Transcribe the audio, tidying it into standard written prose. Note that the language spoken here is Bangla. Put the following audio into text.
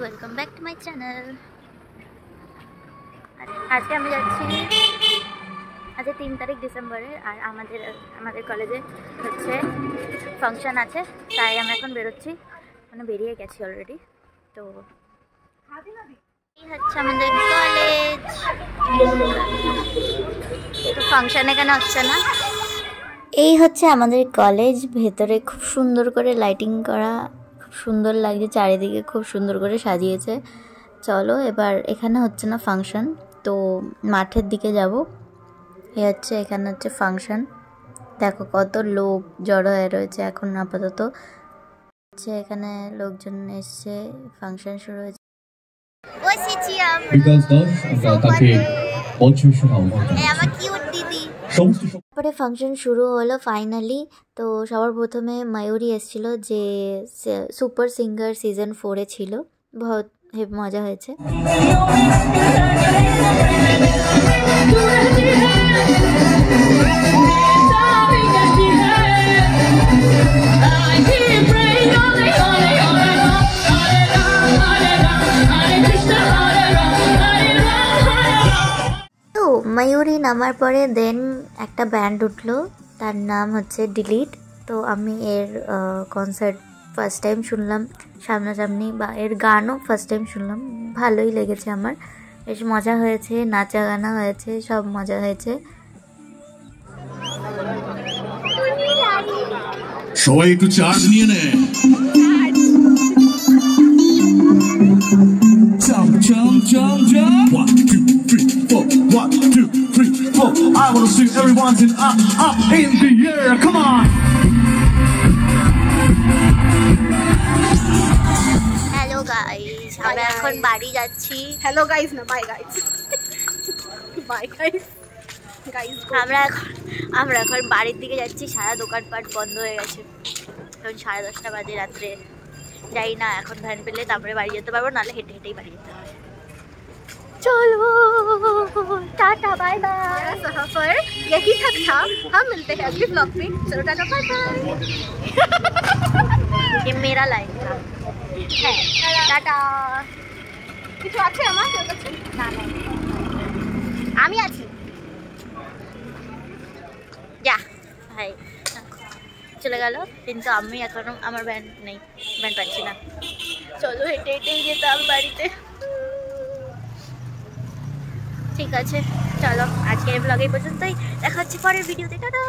Welcome back to my channel. আজকে আমি যাচ্ছি, আজকে 3 তারিখ ডিসেম্বরের, আর আমাদের কলেজে হচ্ছে ফাংশন আছে, তাই আমি এখন বেরোচ্ছি, মানে বেরিয়ে গেছি অলরেডি। তো এই হচ্ছে আমাদের কলেজ। তো ফাংশন এখানে হচ্ছে না, এই হচ্ছে আমাদের কলেজ। ভেতরে খুব সুন্দর করে লাইটিং করা, খুব সুন্দর লাগছে, চারিদিকে খুব সুন্দর করে সাজিয়েছে। চলো, এবার এখানে হচ্ছে না ফাংশন, তো মাঠের দিকে যাব। এই হচ্ছে, এখানে হচ্ছে ফাংশন। দেখো কত লোক জড়ো হয়ে রয়েছে এখন আপাতত। হচ্ছে এখানে লোকজন এসছে, ফাংশন শুরু হয়েছে। তারপরে ফাংশন শুরু হলো ফাইনালি। তো সবার প্রথমে ময়ূরী এসেছিল, যে সুপার সিঙ্গার সিজন 4-এ ছিল। বহুত মজা হয়েছে। ময়ূরী নামার পরে দেন একটা ব্যান্ড উঠলো, তার নাম হচ্ছে ডিলিট। তো আমি এর কনসার্ট ফার্স্ট টাইম শুনলাম সামনাসামনি, বা এর গানও ফার্স্ট টাইম শুনলাম। ভালোই লেগেছে আমার, বেশ মজা হয়েছে, নাচা গানা হয়েছে, সব মজা হয়েছে। সবাই একটু চার্জ নিয়ে নে। Jump, jump, jump, jump. 1, 2, 3, 4. 1, 2, 3, 4. I want to see everyone's in up in the air. Come on. Hello guys, আমরা এখন বাড়ি যাচ্ছি। হ্যালো গাইস না, bye guys. Bye guys. Guys আমরা এখন বাড়ির দিকে যাচ্ছি। সারা দোকানপাট বন্ধ হয়ে গেছে, এখন 10:30 বাজে রাত্রে। যাই না, এখন ভ্যান পেলে তারপরে বাড়ি যেতে পারবো, নাহলে হেঁটে হেঁটেই বাড়ি যেতে হবে। चलो टाटा बाय बाय। सफर यही तक था, हम मिलते हैं अगले ब्लॉग में। चलो टाटा बाय बाय। ये मेरा लाइन था, है टाटा। কিছু আছে আমার কাছে? না না, আমি আছি। যা ভাই, চলে গেল, কিন্তু আমি এখনো আমার ভ্যান নেই, ভ্যান পাচ্ছি না। চলো হেঁটে হেঁটেই যেতাম বাড়িতে। ঠিক আছে, চলো আজকের ব্লগ এই পর্যন্তই, দেখা হচ্ছে পরের ভিডিওতে। টাটা।